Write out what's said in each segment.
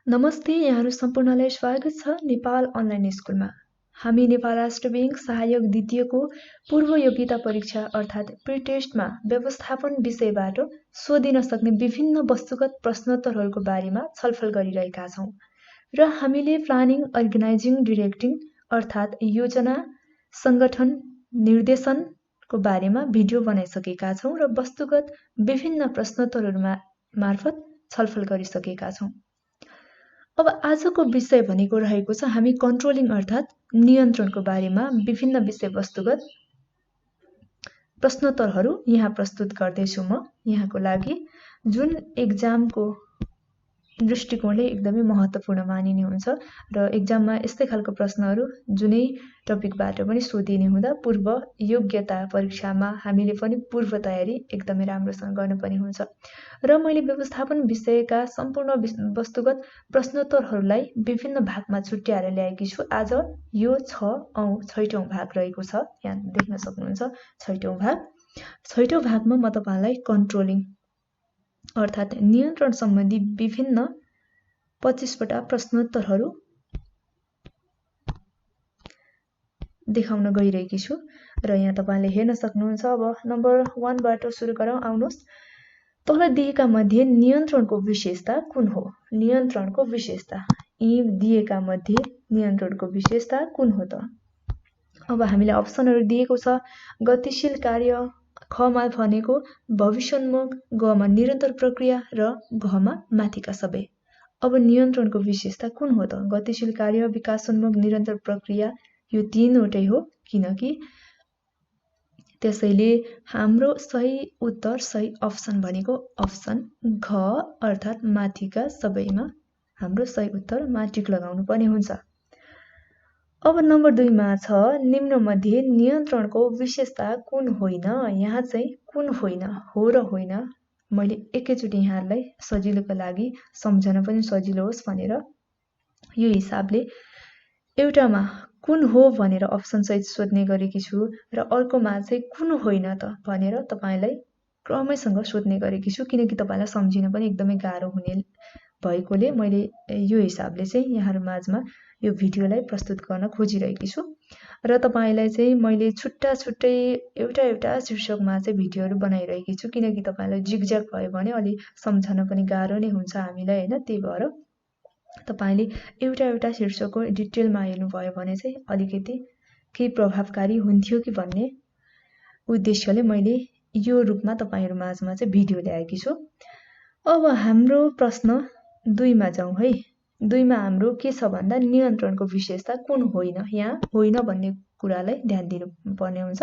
नमस्ते, यहाँहरू सम्पूर्णलाई स्वागत छ नेपाल अनलाइन स्कुलमा। हामी नेपाल राष्ट्र बैंक सहायक द्वितीयको पूर्व योग्यता परीक्षा अर्थात् प्रिटेस्टमा व्यवस्थापन विषयबाट सोधिन सक्ने विभिन्न वस्तुगत प्रश्नोत्तरहरूको बारेमा छलफल गरिरहेका छौँ र हामीले प्लानिङ, अर्गनाइजिङ, डिरेक्टिङ अर्थात् योजना, सङ्गठन, निर्देशनको बारेमा भिडियो बनाइसकेका छौँ र वस्तुगत विभिन्न प्रश्नोत्तरहरू मार्फत छलफल गरिसकेका छौँ। अब आजको विषय भनेको रहेको छ हामी कन्ट्रोलिङ अर्थात् नियन्त्रणको बारेमा विभिन्न विषयवस्तुगत प्रश्नोत्तरहरू यहाँ प्रस्तुत गर्दैछु म यहाँको लागि, जुन एक्जामको दृष्टिकोणले एकदमै महत्त्वपूर्ण मानिने हुन्छ र एक्जाममा यस्तै खालको प्रश्नहरू जुनै टपिकबाट पनि सोधिने हुँदा पूर्व योग्यता परीक्षामा हामीले पनि पूर्व तयारी एकदमै राम्रोसँग गर्नुपर्ने हुन्छ र मैले व्यवस्थापन विषयका सम्पूर्ण वस्तुगत प्रश्नोत्तरहरूलाई विभिन्न भागमा छुट्याएर ल्याएकी छु। आज यो 6 औँ 6औं भाग रहेको छ, यहाँ देख्न सक्नुहुन्छ 6औं भाग। 6औं भागमा म तपाईलाई कन्ट्रोलिङ अर्थात् नियन्त्रण सम्बन्धी विभिन्न 25 वटा प्रश्नोत्तरहरू देखाउन गइरहेकी छु र यहाँ तपाईले हेर्न सक्नुहुन्छ। अब नम्बर 1 बाट सुरु गरौँ, आउनुहोस्। तल दिएका मध्ये नियन्त्रणको विशेषता कुन हो? नियन्त्रणको विशेषता, यी दिएका मध्ये नियन्त्रणको विशेषता कुन हो त? अब हामीले अप्सनहरू दिएको छ। गतिशील कार्य, खमा भनेको भविष्योन्मुख, गमा निरन्तर प्रक्रिया र घमा माथिका सबै। अब नियन्त्रणको विशेषता कुन हो त? गतिशील कार्य, विकासोन्मुख, निरन्तर प्रक्रिया, यो तीनवटै हो, किनकि त्यसैले हाम्रो सही उत्तर, सही अप्सन भनेको अप्सन घ अर्थात् माथिका सबैमा हाम्रो सही उत्तरमा टिक लगाउनु पर्ने हुन्छ। अब नम्बर 2 मा छ निम्नमध्ये नियन्त्रणको विशेषता कुन होइन? यहाँ चाहिँ कुन होइन, हो र होइन मैले एकैचोटि यहाँहरूलाई सजिलोको लागि सम्झन पनि सजिलो होस् भनेर यो हिसाबले एउटामा कुन हो भनेर अप्सन सहित सोध्ने गरेकी छु र अर्कोमा चाहिँ कुन होइन त भनेर तपाईलाई क्रमैसँग सोध्ने गरेकी छु, किनकि तपाईलाई सम्झिन पनि एकदमै गाह्रो हुने भएकोले मैले यो हिसाबले चाहिँ यहाँहरु माझमा यो भिडियोलाई प्रस्तुत गर्न खोजिरहेकी छु र तपाईलाई चाहिँ मैले छुट्टा छुट्टै एउटा शीर्षकमा चाहिँ भिडियोहरू बनाइरहेकी छु, किनकि तपाईलाई जिगज्याग भयो भने अलि सम्झन पनि गाह्रो नै हुन्छ हामीलाई हैन। त्यही भएर तपाईले एउटा शीर्षकको डिटेलमा हेर्नु भयो भने चाहिँ अलिकति केही प्रभावकारी हुन्थ्यो कि भन्ने उद्देश्यले मैले यो रूपमा तपाईहरु माझमा चाहिँ भिडियो ल्याएकी छु। अब हाम्रो प्रश्न 2 मा जाउँ है। 2 मा हाम्रो के छ भन्दा नियन्त्रणको विशेषता कुन होइन? यहाँ होइन भन्ने कुरालाई ध्यान दिनु पर्ने हुन्छ।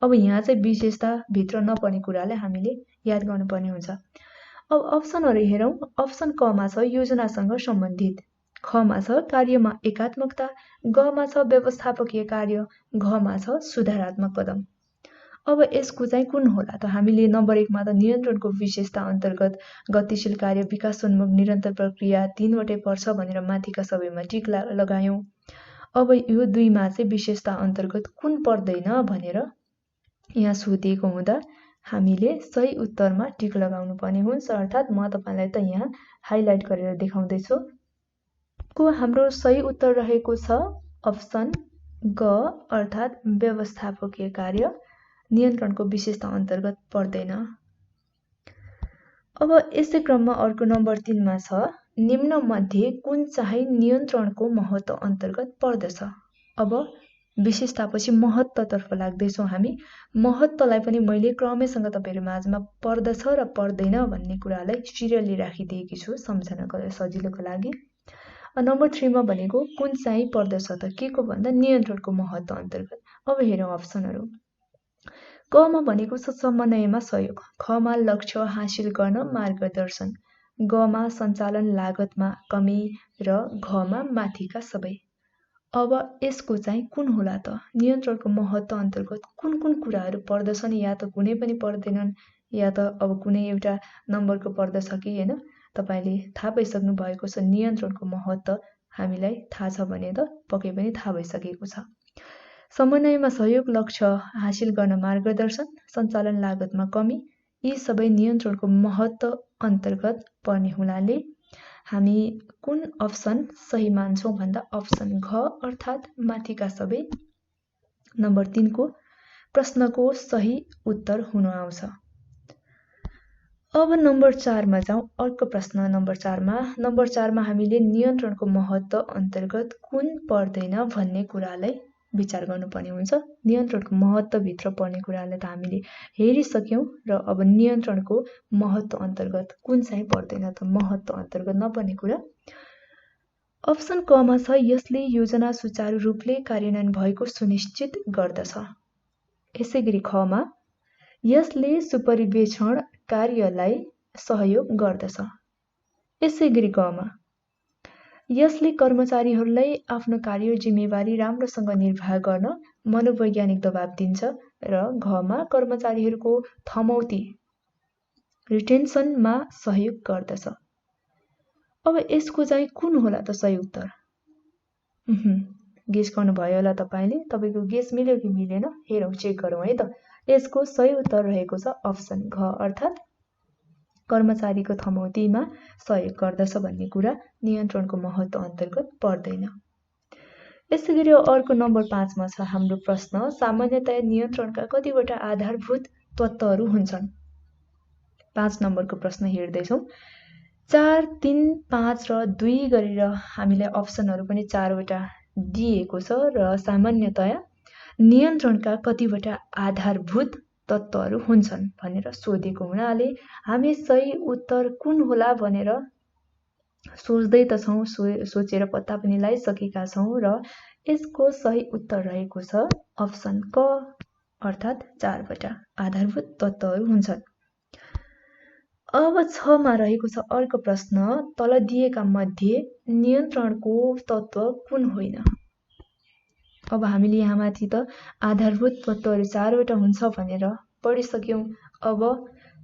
अब यहाँ चाहिँ विशेषता भित्र नपर्ने कुरालाई हामीले याद गर्नुपर्ने हुन्छ। अब अप्सनहरू हेरौँ। अप्सन क मा छ योजनासँग सम्बन्धित, ख मा छ कार्यमा एकात्मकता, ग मा छ व्यवस्थापकीय कार्य, घ मा छ सुधारात्मक कदम। अब यसको चाहिँ कुन होला त? हामीले नम्बर 1 मा त नियन्त्रणको विशेषता अन्तर्गत गतिशील कार्य, विकासोन्मुख, निरन्तर प्रक्रिया तीनवटै पर्छ भनेर माथिका सबैमा टिक लगायौं। अब यो 2 मा चाहिँ विशेषता अन्तर्गत कुन पर्दैन भनेर यहाँ सोधिएको हुँदा हामीले सही उत्तरमा टिक लगाउनु पर्ने हुन्छ। अर्थात् म तपाईलाई त यहाँ हाइलाइट गरेर देखाउँदै छु। को हाम्रो सही उत्तर रहेको छ अप्सन ग अर्थात् व्यवस्थापकीय कार्य नियन्त्रणको विशेषता अन्तर्गत पर्दैन। अब यसै क्रममा अर्को नम्बर 3 मा छ निम्न मध्ये कुन चाहिँ नियन्त्रणको महत्त्व अन्तर्गत पर्दछ? अब विशेषतापछि महत्त्वतर्फ लाग्दैछौँ हामी। महत्त्वलाई पनि मैले क्रमैसँग तपाईहरु माझमा पर्दछ र पर्दैन भन्ने कुरालाई सिरियली राखिदिएकी छु सम्झनको सजिलोको लागि। नम्बर 3 मा भनेको कुन चाहिँ पर्दछ त? के को भन्दा नियन्त्रणको महत्त्व अन्तर्गत। अब हेरौँ अप्सनहरू। क मा भनेको छ समन्वयमा सहयोग, ख मा लक्ष्य हासिल गर्न मार्गदर्शन, ग मा सञ्चालन लागतमा कमी र घ मा माथिका सबै। अब यसको चाहिँ कुन होला त? नियन्त्रणको महत्त्व अन्तर्गत कुन कुराहरू पर्दछन्? या त कुनै पनि पर्दैनन्, या त अब कुनै एउटा नम्बरको पर्दछ कि हैन? तपाईले थाहा पाइसक्नु भएको छ नियन्त्रणको महत्त्व हामीलाई थाहा छ भने त पक्कै पनि थाहा भइसकेको छ। समन्वयमा सहयोग, लक्ष्य हासिल गर्न मार्गदर्शन, सञ्चालन लागतमा कमी, यी सबै नियन्त्रणको महत्त्व अन्तर्गत पर्ने हुनाले हामी कुन अप्सन सही मान्छौं भन्दा अप्सन घ अर्थात् माथिका सबै। नम्बर 3 को प्रश्नको सही उत्तर हुन आउँछ। अब नम्बर 4 मा जाउँ। अर्को प्रश्न नम्बर 4 मा। नम्बर 4 मा हामीले नियन्त्रणको महत्त्व अन्तर्गत कुन पर्दैन भन्ने कुरालाई विचार गर्नुपर्ने हुन्छ। नियन्त्रणको महत्त्व भित्र पर्ने कुरालाई त हामीले हेरिसक्यौं र अब नियन्त्रणको महत्त्व अन्तर्गत कुन चाहिँ पर्दैन त महत्त्व अन्तर्गत नपर्ने कुरा। अप्सन क मा छ यसले योजना सुचारू रूपले कार्यान्वयन भएको सुनिश्चित गर्दछ। यसैगरी ख मा यसले सुपरिवेक्षण कार्यलाई सहयोग गर्दछ। यसैगरी ग मा यसले कर्मचारीहरूलाई आफ्नो कार्य जिम्मेवारी राम्रोसँग निर्वाह गर्न मनोवैज्ञानिक दबाव दिन्छ र घ मा कर्मचारीहरूको थमौती रिटेन्सनमा सहयोग गर्दछ। अब यसको चाहिँ कुन होला त सही उत्तर? गेस गर्नुभयो होला तपाईले। तपाईको गेस मिल्यो कि मिलेन हेरौँ, चेक गरौँ है त। यसको सही उत्तर रहेको छ अप्सन घ अर्थात् कर्मचारीको थमौतीमा सहयोग गर्दछ भन्ने कुरा नियन्त्रणको महत्त्व अन्तर्गत पर्दैन। यसैगरी अर्को नम्बर 5 मा छ हाम्रो प्रश्न। सामान्यतया नियन्त्रणका कतिवटा आधारभूत तत्त्वहरू हुन्छन्? 5 नम्बरको प्रश्न हेर्दैछौँ। 4, 3, 5 र 2 गरेर हामीलाई अप्सनहरू पनि 4 वटा दिएको छ र सामान्यतया नियन्त्रणका कतिवटा आधारभूत तत्त्वहरू हुन्छन् भनेर सोधेको हुनाले हामी सही उत्तर कुन होला भनेर सोच्दै त छौं, सोचेर पत्ता पनि लगाइसकेका छौं र यसको सही उत्तर रहेको छ अप्सन क अर्थात् 4 वटा आधारभूत तत्त्वहरू हुन्छन्। अब 6 मा रहेको छ अर्को प्रश्न। तल दिएका मध्ये नियन्त्रणको तत्त्व कुन होइन? अब हामीले यहाँ माथि त आधारभूत तत्त्वहरू 4 वटा हुन्छ भनेर पढिसक्यौं। अब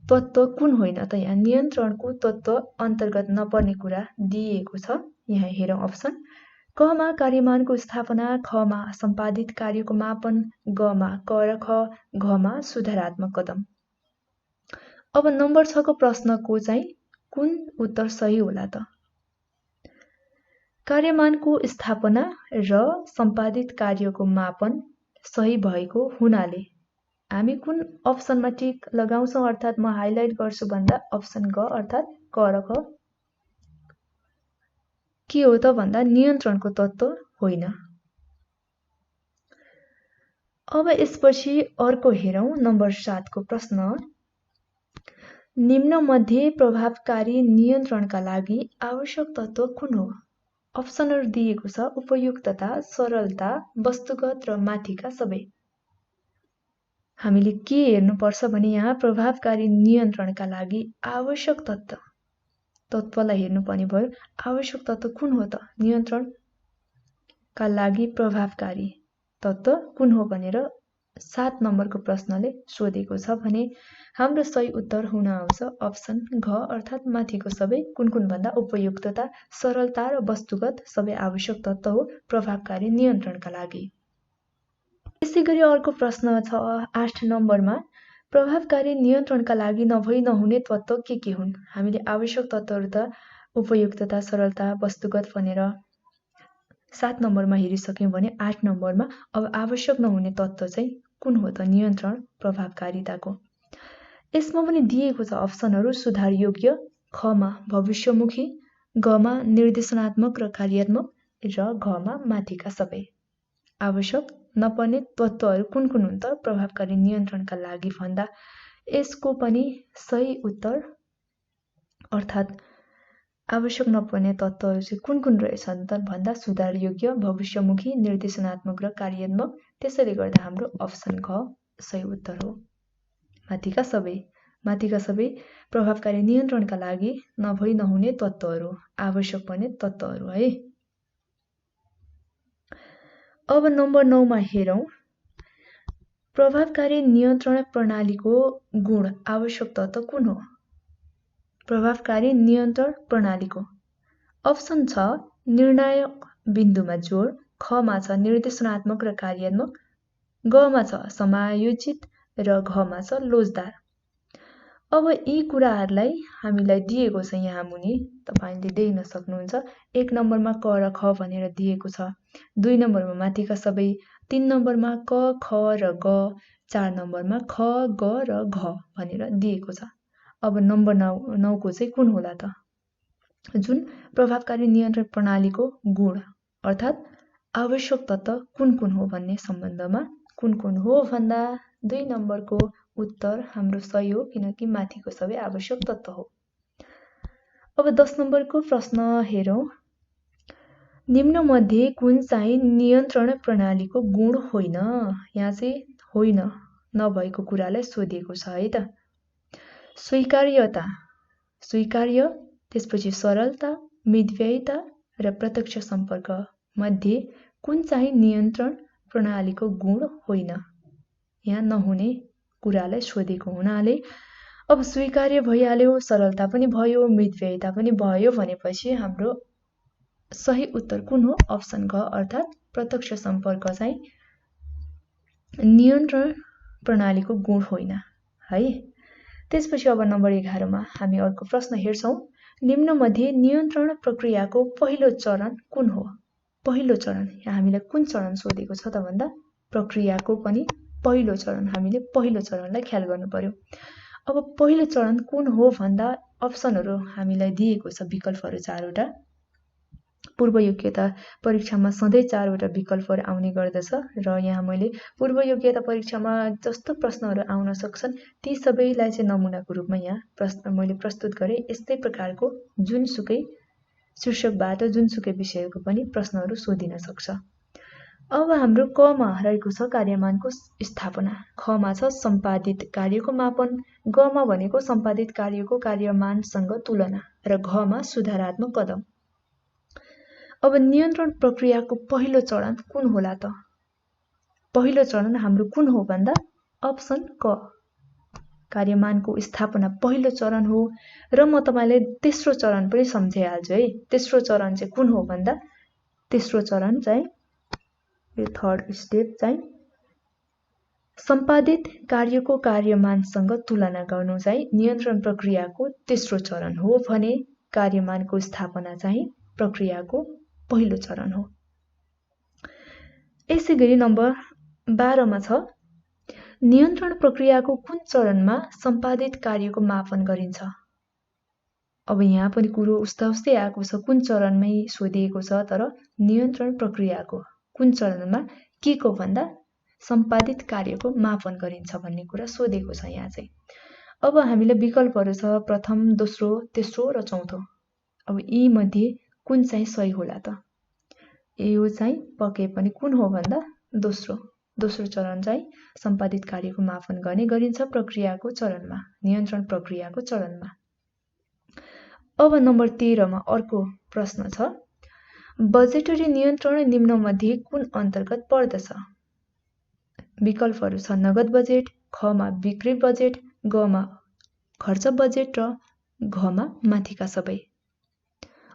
तत्त्व कुन होइन त यहाँ नियन्त्रणको तत्त्व अन्तर्गत नपर्ने कुरा दिएको छ। यहाँ हेरौँ अप्सन। क मा कार्यमानको स्थापना, ख मा सम्पादित कार्यको मापन, ग मा क र ख, घ मा सुधारात्मक कदम। अब नम्बर 6 को प्रश्नको चाहिँ कुन उत्तर सही होला त? कार्यमानको स्थापना र सम्पादित कार्यको मापन सही भएको हुनाले हामी कुन अप्सनमा टिक लगाउँछौं अर्थात् म हाइलाइट गर्छु भन्दा अप्सन ग अर्थात् क र ख के हो त भन्दा नियन्त्रणको तत्त्व होइन। अब यसपछि अर्को हेरौँ नम्बर 7 को प्रश्न। निम्न मध्ये प्रभावकारी नियन्त्रणका लागि आवश्यक तत्त्व कुन हो? अप्सनहरू दिएको छ उपयुक्तता, सरलता, वस्तुगत र माथिका सबै। हामीले के हेर्नुपर्छ भने यहाँ प्रभावकारी नियन्त्रणका लागि आवश्यक तत्त्वलाई हेर्नुपर्ने भयो। आवश्यक तत्त्व कुन हो त? नियन्त्रणका लागि प्रभावकारी तत्त्व कुन हो भनेर 7 नम्बरको प्रश्नले सोधेको छ भने हाम्रो सही उत्तर हुन आउँछ अप्सन घ अर्थात् माथिको सबै। कुन भन्दा उपयुक्तता, सरलता र वस्तुगत सबै आवश्यक तत्त्व हो प्रभावकारी नियन्त्रणका लागि। यसैगरी अर्को प्रश्न छ 8 नम्बरमा। प्रभावकारी नियन्त्रणका लागि नभई नहुने तत्त्व के हुन्? हामीले आवश्यक तत्त्वहरू त उपयुक्तता, सरलता, वस्तुगत भनेर 7 नम्बरमा हेरिसक्यौं भने 8 नम्बरमा अब आवश्यक नहुने तत्त्व चाहिँ कुन हो त नियन्त्रण प्रभावकारिताको? यसमा पनि दिएको छ अप्सनहरू सुधार योग्य, ख मा भविष्यमुखी, ग मा निर्देशनात्मक र कार्यात्मक र घ मा माथिका सबै। आवश्यक नपर्ने तत्त्वहरू कुन हुन् त प्रभावकारी नियन्त्रणका लागि भन्दा यसको पनि सही उत्तर अर्थात् आवश्यक नपर्ने तत्त्वहरू चाहिँ कुन रहेछन् त भन्दा सुधार योग्य, भविष्यमुखी, निर्देशनात्मक र कार्यात्मक। त्यसैले गर्दा हाम्रो अप्सन घ सही उत्तर हो। माथिका सबै प्रभावकारी नियन्त्रणका लागि नभई नहुने तत्त्वहरू, आवश्यक पर्ने तत्त्वहरू है। अब नम्बर 9 मा हेरौँ। प्रभावकारी नियन्त्रण प्रणालीको गुण आवश्यक तत्त्व कुन हो? प्रभावकारी नियन्त्रण प्रणालीको अप्सन छ निर्णायक बिन्दुमा जोड, ख मा छ निर्देशनात्मक र कार्यात्मक, ग मा छ समायोजित र घ मा छ लोजदार। अब यी कुराहरूलाई हामीलाई दिएको छ यहाँ मुनि तपाईले देख्न सक्नुहुन्छ। 1 नम्बरमा क र ख भनेर दिएको छ। 2 नम्बरमा माथिका सबै, 3 नम्बरमा क ख र ग, 4 नम्बरमा ख ग र घ भनेर दिएको छ। अब नम्बर 9 को चाहिँ कुन होला त? जुन प्रभावकारी नियन्त्रण प्रणालीको गुण अर्थात् आवश्यक तत्त्व कुन कुन हो भन्ने सम्बन्धमा कुन कुन हो भन्दा 2 नम्बरको उत्तर हाम्रो सही हो, किनकि माथिको सबै आवश्यक तत्त्व हो। अब 10 नम्बरको प्रश्न हेरौँ। निम्न मध्ये कुन चाहिँ नियन्त्रण प्रणालीको गुण होइन? यहाँ चाहिँ होइन नभएको कुरालाई सोधिएको छ है त। स्वीकार्यता, स्वीकार्य, त्यसपछि सरलता, मितव्ययिता र प्रत्यक्ष सम्पर्क मध्ये कुन चाहिँ नियन्त्रण प्रणालीको गुण होइन? यहाँ नहुने कुरालाई सोधेको हुनाले अब स्वीकार्य भइहाल्यो, सरलता पनि भयो, मितव्ययिता पनि भयो भनेपछि हाम्रो सही उत्तर कुन हो? अप्सन घ अर्थात् प्रत्यक्ष सम्पर्क चाहिँ नियन्त्रण प्रणालीको गुण होइन है। त्यसपछि अब नम्बर 11 मा हामी अर्को प्रश्न हेर्छौं। निम्न मध्ये नियन्त्रण प्रक्रियाको पहिलो चरण कुन हो? पहिलो चरण यहाँ हामीलाई कुन चरण सोधेको छ त भन्दा प्रक्रियाको पनि पहिलो चरण, हामीले पहिलो चरणलाई ख्याल गर्नु पर्यो। अब पहिलो चरण कुन हो भन्दा अप्सनहरु हामीलाई दिएको छ, विकल्पहरु 4 वटा। पूर्व योग्यता परीक्षामा सधैं 4 वटा विकल्पहरु आउने गर्दछ र यहाँ मैले पूर्व योग्यता परीक्षामा जस्तो प्रश्नहरु आउन सक्छन् ती सबैलाई चाहिँ नमुनाको रूपमा यहाँ प्रश्न मैले प्रस्तुत गरे। यस्तै प्रकारको जुनसुकै शीर्षकबाट जुनसुकै विषयको पनि प्रश्नहरु सोधिन सक्छ। अब हाम्रो क मा रहेको छ कार्यमानको स्थापना, ख मा छ सम्पादित कार्यको मापन, ग मा भनेको सम्पादित कार्यको कार्यमानसँग तुलना र घ मा सुधारात्मक कदम। अब नियन्त्रण प्रक्रियाको पहिलो चरण कुन होला त? पहिलो चरण हाम्रो कुन हो भन्दा अप्सन क, कार्यमानको स्थापना पहिलो चरण हो र म तपाईलाई तेस्रो चरण पनि सम्झाइहाल्छु है। तेस्रो चरण चाहिँ कुन हो भन्दा तेस्रो चरण चाहिँ यो थर्ड स्टेप चाहिँ सम्पादित कार्यको कार्यमानसँग तुलना गर्नु चाहिँ नियन्त्रण प्रक्रियाको तेस्रो चरण हो भने कार्यमानको स्थापना चाहिँ प्रक्रियाको पहिलो चरण हो। यसैगरी नम्बर 12 मा छ नियन्त्रण प्रक्रियाको कुन चरणमा सम्पादित कार्यको मापन गरिन्छ? अब यहाँ पनि कुरो उस्तै आएको छ, कुन चरणमै सोधिएको छ, तर नियन्त्रण प्रक्रियाको कुन चरणमा के को भन्दा सम्पादित कार्यको मापन गरिन्छ भन्ने कुरा सोधेको छ यहाँ चाहिँ। अब हामीले विकल्पहरु छ प्रथम, दोस्रो, तेस्रो र चौथो। अब यी मध्ये कुन चाहिँ सही होला त? यो चाहिँ पक्कै पनि कुन हो भन्दा दोस्रो। दोस्रो चरण चाहिँ सम्पादित कार्यको मापन गर्ने गरिन्छ प्रक्रियाको चरणमा, नियन्त्रण प्रक्रियाको चरणमा। अब नम्बर 13 मा अर्को प्रश्न छ बजेटरी नियन्त्रण निम्न मध्ये कुन अन्तर्गत पर्दछ? विकल्पहरु छ नगद बजेट, ख मा बिक्री बजेट, ग मा खर्च बजेट र घ मा माथिका सबै।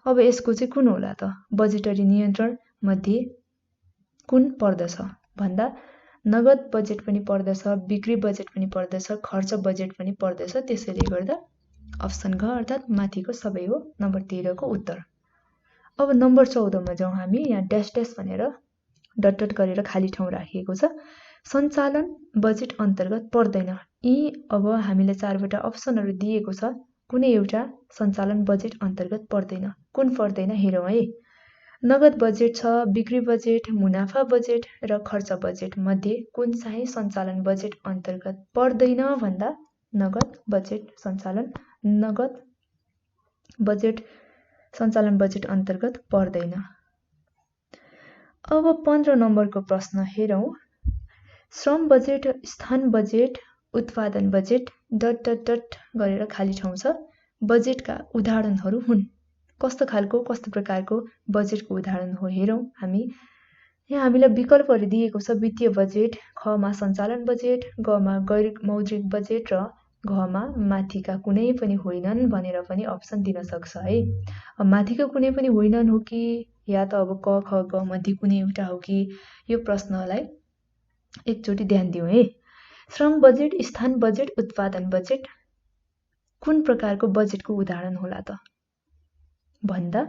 अब यसको चाहिँ कुन होला त? बजेटरी नियन्त्रण मध्ये कुन पर्दछ भन्दा नगद बजेट पनि पर्दछ, बिक्री बजेट पनि पर्दछ, खर्च बजेट पनि पर्दछ। त्यसैले गर्दा अप्सन घ अर्थात् माथिको सबै हो नम्बर 13 को उत्तर। अब नम्बर 14 मा जाउँ हामी। यहाँ ड्याश ड्याश भनेर डट डट गरेर खाली ठाउँ राखिएको छ। सञ्चालन बजेट अन्तर्गत पर्दैन। यी अब हामीले 4 वटा अप्सनहरु दिएको छ, कुनै एउटा सञ्चालन बजेट अन्तर्गत पर्दैन। कुन पर्दैन हेरौँ है। नगद बजेट छ, बिक्री बजेट, मुनाफा बजेट र खर्च बजेट मध्ये कुन चाहिँ सञ्चालन बजेट अन्तर्गत पर्दैन भन्दा नगद बजेट सञ्चालन अन्तर्गत पर्दैन। अब 15 नम्बरको प्रश्न हेरौँ। श्रम बजेट, स्थान बजेट, उत्पादन बजेट डट डट डट गरेर खाली ठाउँ छ। बजेटका उदाहरणहरू हुन्। कस्तो खालको कस्तो प्रकारको बजेटको उदाहरण हो हेरौँ हामी। यहाँ हामीलाई विकल्पहरु दिएको छ वित्तीय बजेट, ख मा सञ्चालन बजेट, ग मा गैर मौद्रिक बजेट र घ मा माथिका कुनै पनि होइनन् भनेर पनि अप्सन दिन सक्छ है। अब माथिका कुनै पनि होइनन् हो कि या त अब क ख ग मध्ये कुनै एउटा हो कि यो प्रश्नलाई एकचोटी ध्यान दिउँ है। श्रम बजेट, स्थान बजेट, उत्पादन बजेट कुन प्रकारको बजेटको उदाहरण होला त भन्दा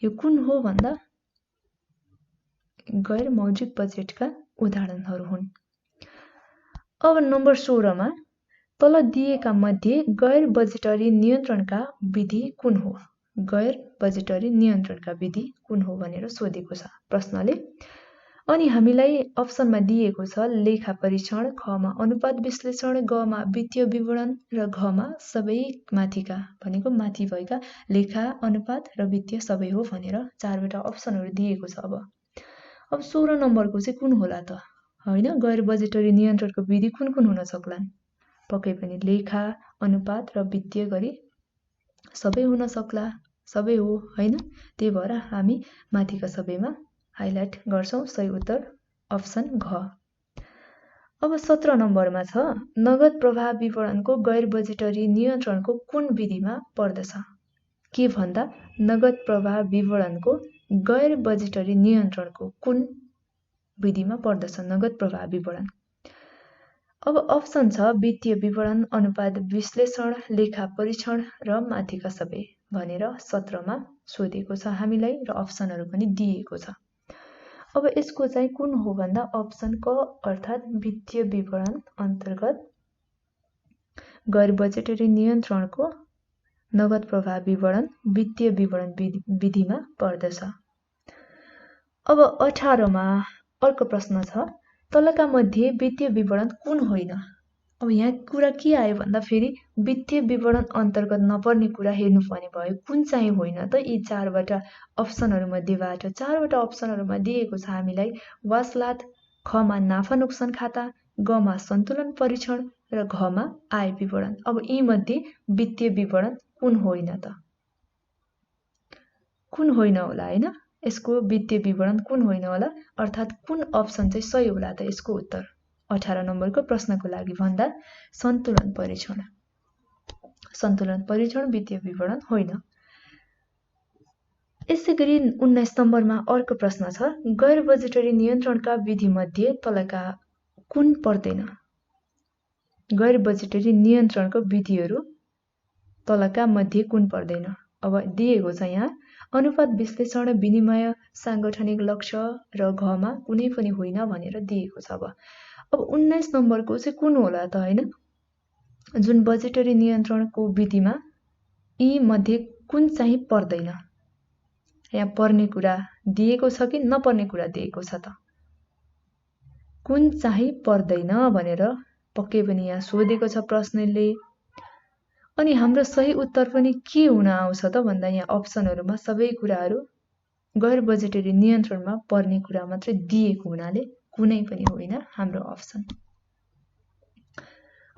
यो कुन हो भन्दा गैर मौद्रिक बजेटका उदाहरणहरू हुन्। अब नम्बर 16 मा तल दिएका मध्ये गैर बजेटरी नियन्त्रणका विधि कुन हो? गैर बजेटरी नियन्त्रणका विधि कुन हो भनेर सोधेको छ प्रश्नले। अनि हामीलाई अप्सनमा दिएको छ लेखा परीक्षण, ख मा अनुपात विश्लेषण, ग मा वित्तीय विवरण र घ मा सबै माथिका भनेको माथि भएका लेखा, अनुपात र वित्तीय सबै हो भनेर 4वटा अप्सनहरू दिएको छ। अब 16 नम्बरको चाहिँ कुन होला त हैन? गैर बजेटरी नियन्त्रणको विधि कुन कुन हुन सक्लान्? पक्कै पनि लेखा, अनुपात र वित्तीय गरी सबै हुन सक्ला, सबै हो हैन? त्यही भएर हामी माथिका सबैमा हाइलाइट गर्छौं। सही उत्तर अप्सन घ। अब 17 नम्बरमा छ नगद प्रवाह विवरणको गैर बजेटरी नियन्त्रणको कुन विधिमा पर्दछ? के भन्दा नगद प्रवाह विवरणको गैर बजेटरी नियन्त्रणको कुन विधिमा पर्दछ नगद प्रवाह विवरण? अब अप्सन छ वित्तीय विवरण, अनुपात विश्लेषण, लेखा परीक्षण र माथिका सबै भनेर 17 मा सोधेको छ हामीलाई र अप्सनहरू पनि दिएको छ। अब यसको चाहिँ कुन हो भन्दा अप्सन क अर्थात् वित्तीय विवरण अन्तर्गत गैर बजेटरी नियन्त्रणको नगद प्रवाह विवरण वित्तीय विवरण विधिमा पर्दछ। अब 18 मा अर्को प्रश्न छ तलका मध्ये वित्तीय विवरण कुन होइन? अब यहाँ कुरा के आयो भन्दा फेरि वित्तीय विवरण अन्तर्गत नपर्ने कुरा हेर्नुपर्ने भयो। कुन चाहिँ होइन त? यी 4वटा अप्सनहरू मध्येबाट 4वटा अप्सनहरूमा दिएको छ हामीलाई वासलात, ख मा नाफा नोक्सान खाता, ग मा सन्तुलन परीक्षण र घ मा आय विवरण। अब यी मध्ये वित्तीय विवरण कुन होइन त? कुन होइन होला हैन? यसको वित्तीय विवरण कुन होइन होला अर्थात् कुन अप्सन चाहिँ सही होला त यसको उत्तर? 18 नम्बरको प्रश्नको लागि भन्दा सन्तुलन परीक्षण। सन्तुलन परीक्षण वित्तीय विवरण होइन। यसैगरी 19 नम्बरमा अर्को प्रश्न छ गैर बजेटरी नियन्त्रणका विधि मध्ये तलका कुन पर्दैन? गैर बजेटरी नियन्त्रणको विधिहरू तलका मध्ये कुन पर्दैन? अब दिएको छ यहाँ अनुपात विश्लेषण, विनिमय, सांगठनिक लक्ष्य र घ मा कुनै पनि होइन भनेर दिएको छ। अब 19 नम्बरको चाहिँ कुन होला त हैन? जुन बजेटरी नियन्त्रणको विधिमा यी मध्ये कुन चाहिँ पर्दैन? यहाँ पर्ने कुरा दिएको छ कि नपर्ने कुरा दिएको छ त? कुन चाहिँ पर्दैन भनेर पक्कै पनि यहाँ सोधेको छ प्रश्नले। अनि हाम्रो सही उत्तर पनि के हुन आउँछ त भन्दा यहाँ अप्सनहरूमा सबै कुराहरू गैर बजेटरी नियन्त्रणमा पर्ने कुरा मात्रै दिएको हुनाले कुनै पनि होइन हाम्रो अप्सन।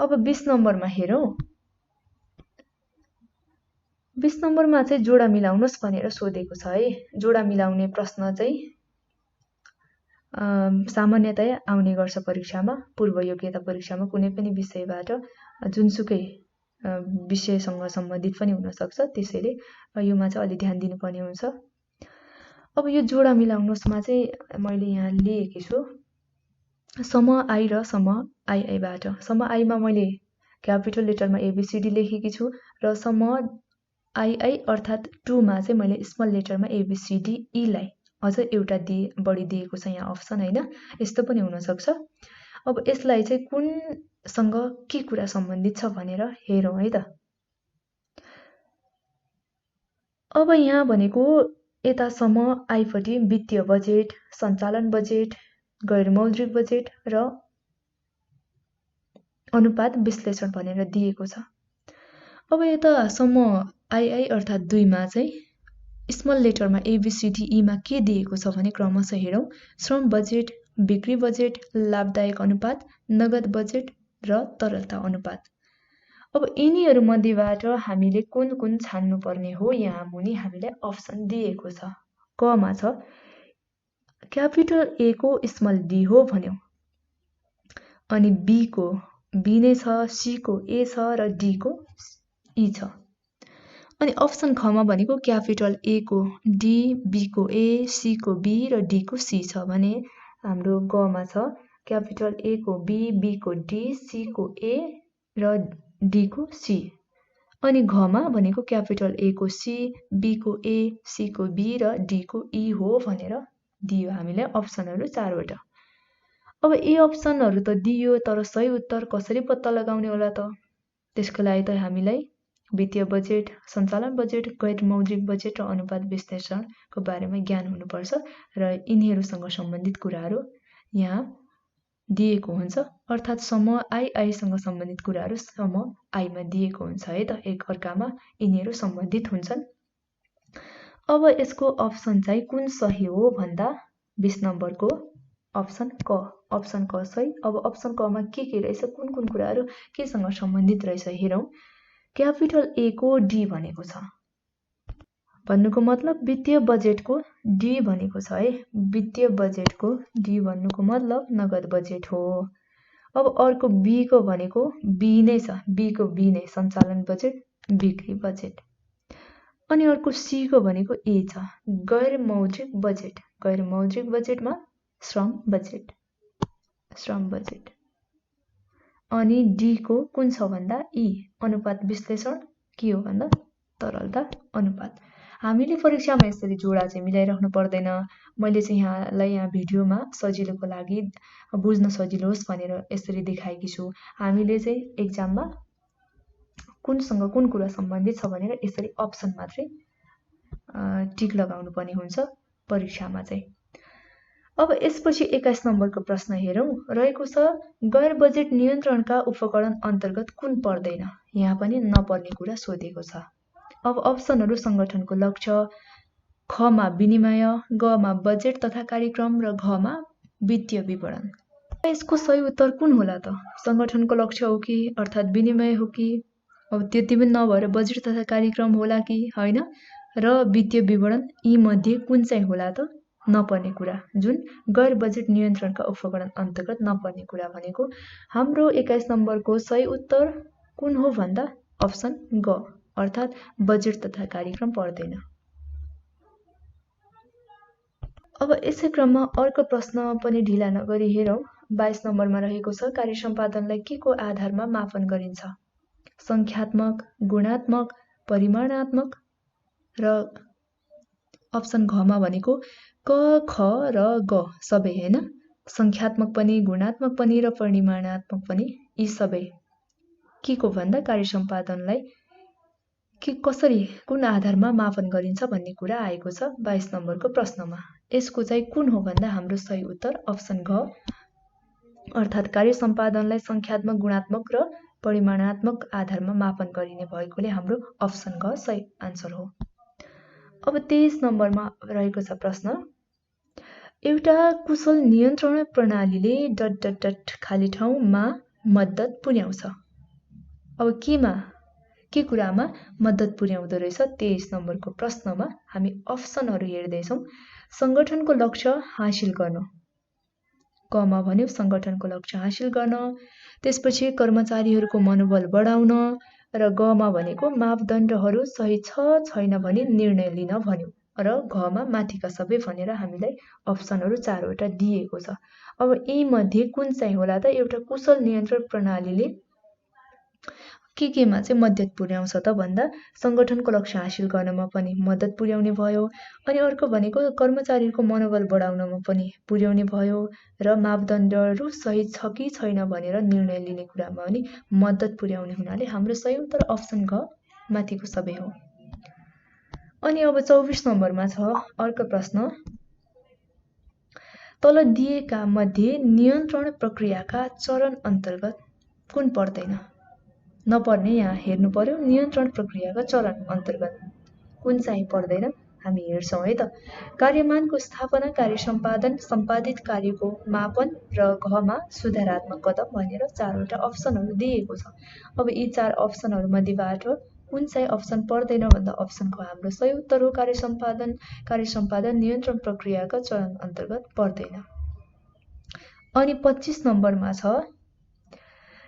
अब 20 नम्बरमा हेरौं। 20 नम्बरमा चाहिँ जोडा मिलाउनुस् भनेर सोधेको छ है। जोडा मिलाउने प्रश्न चाहिँ सामान्यतया आउने गर्छ परीक्षामा, पूर्व योग्यता परीक्षामा कुनै पनि विषयबाट जुनसुकै विषयसँग सम्बन्धित पनि हुन सक्छ। त्यसैले योमा चाहिँ अलि ध्यान दिनुपर्ने हुन्छ। अब यो जोडा मिलाउनुसमा चाहिँ मैले यहाँ लेखेकी छु सम आई र सम आई बाट। सम आईमा मैले क्यापिटल लेटरमा एबीसीडी लेखेकी छु र सम आई अर्थात् 2 मा चाहिँ मैले स्मल लेटरमा एबीसीडी ई लाई अझ एउटा बढी दिएको छ यहाँ अप्सन हैन। यस्तो पनि हुन सक्छ। अब यसलाई चाहिँ कुनसँग के कुरा सम्बन्धित छ भनेर हेरौं है त। अब यहाँ भनेको यतासम्म आइपट्टि वित्तीय बजेट, सञ्चालन बजेट, गैर मौद्रिक बजेट र अनुपात विश्लेषण भनेर दिएको छ। अब यतासम्म आई अर्थात् 2 मा चाहिँ स्मल लेटरमा एबीसीडी मा के दिएको छ भने क्रमशः हेरौं श्रम बजेट, बिक्री बजेट, लाभदायक अनुपात, नगद बजेट र तरलता अनुपात। अब यिनीहरू मध्येबाट हामीले कुन कुन छान्नु पर्ने हो यहाँ मुनि हामीले अप्सन दिएको छ। क मा छ क्यापिटल ए को स्मल डी हो भन्यौ, अनि बी को बी नै छ, सी को ए छ र डी को ई छ। अनि अप्सन ख मा भनेको क्यापिटल ए को डी, बी को ए, सी को बी र डी को सी छ भने हाम्रो ग मा छ क्यापिटल ए को बी, बी को डी, सी को ए र डी को सी। अनि घमा भनेको क्यापिटल ए को सी, बी को ए, सी को बी र डी को ई हो भनेर दियो हामीलाई अप्सनहरू 4वटा। अब ए अप्सनहरू त दियो, तर सही उत्तर कसरी पत्ता लगाउने होला त? त्यसको लागि त हामीलाई वित्तीय बजेट, सञ्चालन बजेट, गैर मौद्रिक बजेट र अनुपात विश्लेषणको बारेमा ज्ञान हुनुपर्छ र यिनीहरूसँग सम्बन्धित कुराहरू यहाँ दिएको हुन्छ, अर्थात् समूह आईसँग सम्बन्धित कुराहरू समूह आईमा दिएको हुन्छ है त, एक अर्कामा यिनीहरू सम्बन्धित हुन्छन्। अब यसको अप्सन चाहिँ कुन सही हो भन्दा 20 नम्बरको अप्सन क, अप्सन क सही। अब अप्सन कमा के रहेछ, कुन कुन कुराहरू केसँग सम्बन्धित रहेछ हेरौँ। क्यापिटल ए को डी भनेको छ, भन्नुको मतलब वित्तीय बजेटको डी भनेको छ है, वित्तीय बजेटको डी भन्नुको मतलब नगद बजेट हो। अब अर्को बी को भनेको बी नै छ, बी को बी नै सञ्चालन बजेट, बिक्री बजेट। अनि अर्को सी को भनेको ए छ, गैर मौद्रिक बजेट, गैर मौद्रिक बजेटमा श्रम बजेट, श्रम बजेट। अनि डी को कुन छ भन्दा ई, अनुपात विश्लेषण के हो भन्दा तरलता अनुपात। हामीले परीक्षामा यसरी जोडा चाहिँ मिलाइराख्नु पर्दैन, मैले चाहिँ यहाँलाई यहाँ भिडियोमा सजिलोको लागि बुझ्न सजिलो होस् भनेर यसरी देखाएकी छु। हामीले चाहिँ एक्जाममा कुनसँग कुन कुरा सम्बन्धित छ भनेर यसरी अप्सन मात्रै टिक लगाउनु पर्ने हुन्छ परीक्षामा चाहिँ। अब यसपछि 21 नम्बरको प्रश्न हेरौँ, रहेको छ गैर बजेट नियन्त्रणका उपकरण अन्तर्गत कुन पर्दैन? यहाँ पनि नपर्ने कुरा सोधेको छ। अब अप्सनहरू संगठनको लक्ष्य, खमा विनिमय, गमा बजेट तथा कार्यक्रम र घमा वित्तीय विवरण। यसको सही उत्तर कुन होला त? संगठनको लक्ष्य हो कि अर्थात् विनिमय हो कि? अब त्यति पनि नभएर बजेट तथा कार्यक्रम होला कि होइन? र वित्तीय विवरण, यी मध्ये कुन चाहिँ होला त? नपर्ने कुरा, जुन गैर बजेट नियन्त्रणका उपकरण अन्तर्गत नपर्ने कुरा भनेको हाम्रो 21 नम्बरको सही उत्तर कुन हो भन्दा अप्सन ग, अर्थात् बजेट तथा कार्यक्रम पर्दैन। अब यसै क्रममा अर्को प्रश्न पनि ढिला नगरी हेरौँ। 22 नम्बरमा रहेको छ कार्य सम्पादनलाई के को आधारमा मापन गरिन्छ? संख्यात्मक, गुणात्मक, परिमाणात्मक र अप्सन घमा भनेको क, ख र ग सबै हैन, संख्यात्मक पनि, गुणात्मक पनि र परिमाणात्मक पनि, यी सबै के को भन्दा कार्य सम्पादनलाई के कसरी कुन आधारमा मापन गरिन्छ भन्ने कुरा आएको छ 22 नम्बरको प्रश्नमा। यसको चाहिँ कुन हो भन्दा हाम्रो सही उत्तर अप्सन घ, अर्थात् कार्य सम्पादनलाई संख्यात्मक, गुणात्मक र परिमाणात्मक आधारमा मापन गरिने भएकोले हाम्रो अप्सन घ सही आन्सर हो। अब 23 नम्बरमा रहेको छ प्रश्न, एउटा कुशल नियन्त्रण प्रणालीले ... खाली ठाउँमा मद्दत पुर्याउँछ। अब के कुरामा मद्दत पुर्याउँदो रहेछ? 23 नम्बरको प्रश्नमा हामी अप्सनहरू हेर्दैछौँ। संगठनको लक्ष्य हासिल गर्न, कमा भन्यो संगठनको लक्ष्य हासिल गर्न, त्यसपछि कर्मचारीहरूको मनोबल बढाउन र गमा भनेको मापदण्डहरू सही छ छैन भनी निर्णय लिन भन्यो र घमा माथिका सबै भनेर हामीलाई अप्सनहरू 4वटा दिएको छ। अब यी मध्ये कुन चाहिँ होला त? एउटा कुशल नियन्त्रण प्रणालीले केमा चाहिँ मद्दत पुर्याउँछ त भन्दा संगठनको लक्ष्य हासिल गर्नमा पनि मद्दत पुर्याउने भयो, अनि अर्को भनेको कर्मचारीहरूको मनोबल बढाउनमा पनि पुर्याउने भयो र मापदण्डहरू सही छ कि छैन भनेर निर्णय लिने कुरामा पनि मद्दत पुर्याउने हुनाले हाम्रो सही उत्तर अप्सन घ माथिको सबै हो। अनि अब 24 नम्बरमा छ अर्को प्रश्न, तल दिएका मध्ये नियन्त्रण प्रक्रियाका चरण अन्तर्गत कुन पर्दैन? नपर्ने यहाँ हेर्नु पर्यो, नियन्त्रण प्रक्रियाका चरण अन्तर्गत कुन चाहिँ पर्दैन हामी हेर्छौँ है त। कार्यमानको स्थापना, कार्य सम्पादन, सम्पादित कार्यको मापन र घमा सुधारात्मक कदम भनेर 4वटा अप्सनहरू दिएको छ। अब यी 4 अप्सनहरू मध्येबाट कुन चाहिँ अप्सन पर्दैन भन्दा अप्सनको हाम्रो सही उत्तर हो कार्य सम्पादन नियन्त्रण प्रक्रियाका चरण अन्तर्गत पर्दैन। अनि 25 नम्बरमा छ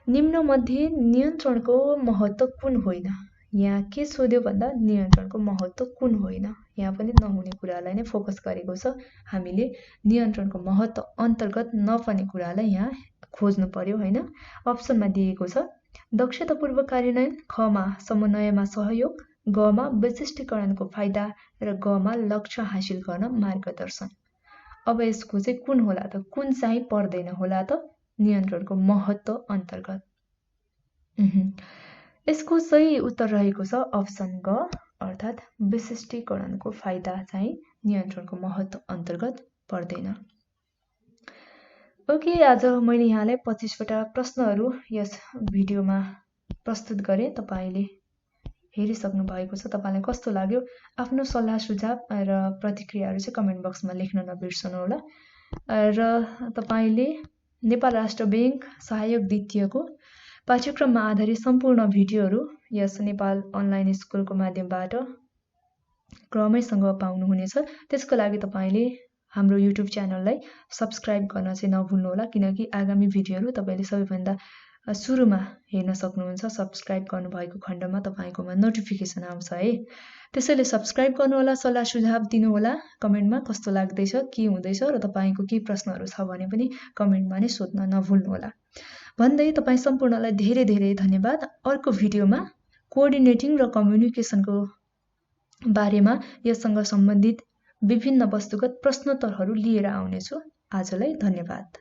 निम्न मध्ये नियन्त्रणको महत्त्व कुन होइन? यहाँ के सोध्यो भन्दा नियन्त्रणको महत्त्व कुन होइन, यहाँ पनि नहुने कुरालाई नै फोकस गरेको छ। हामीले नियन्त्रणको महत्त्व अन्तर्गत नपर्ने कुरालाई यहाँ खोज्नु पर्यो हैन। अप्सनमा दिएको छ दक्षतापूर्वक कार्यान्वयन, खमा समन्वयमा सहयोग, गमा विशिष्टीकरणको फाइदा र गमा लक्ष्य हासिल गर्न मार्गदर्शन। अब यसको चाहिँ कुन होला त, कुन चाहिँ पर्दैन होला त नियन्त्रणको महत्त्व अन्तर्गत। यसको सही उत्तर रहेको छ अप्सन ग, अर्थात् विशिष्टीकरणको फाइदा चाहिँ नियन्त्रणको महत्त्व अन्तर्गत पर्दैन। ओके, आज मैले यहाँलाई 25वटा प्रश्नहरू यस भिडियोमा प्रस्तुत गरेँ। तपाईले हेरिसक्नु भएको छ। तपाईलाई कस्तो लाग्यो? आफ्नो सल्लाह सुझाव र प्रतिक्रियाहरू चाहिँ कमेन्ट बक्समा लेख्न नबिर्सनु होला। र तपाईले नेपाल राष्ट्र बैंक सहायक द्वितीयको पाठ्यक्रममा आधारित सम्पूर्ण भिडियोहरू यस नेपाल अनलाइन स्कुलको माध्यमबाट क्रमैसँग पाउनुहुनेछ। त्यसको लागि तपाईले हाम्रो युट्युब च्यानललाई सब्स्क्राइब गर्न चाहिँ नभुल्नुहोला, किनकि आगामी भिडियोहरू तपाईले सबैभन्दा सुरुमा हेर्न सक्नुहुन्छ। सब्स्क्राइब गर्नुभएको खण्डमा तपाईकोमा नोटिफिकेसन आउँछ है। त्यसैले सब्स्क्राइब गर्नुहोला, सल्लाह सुझाव दिनुहोला कमेन्टमा कस्तो लाग्दैछ, के हुँदैछ र तपाईको के प्रश्नहरू छ भने पनि कमेन्टमा नै सोध्न नभुल्नुहोला भन्दै तपाई सम्पूर्णलाई धेरै धेरै धन्यवाद। अर्को भिडियोमा कोअर्डिनेटिङ र कम्युनिकेसनको बारेमा यससँग सम्बन्धित विभिन्न वस्तुगत प्रश्नोत्तरहरू लिएर आउनेछु। आजलाई धन्यवाद।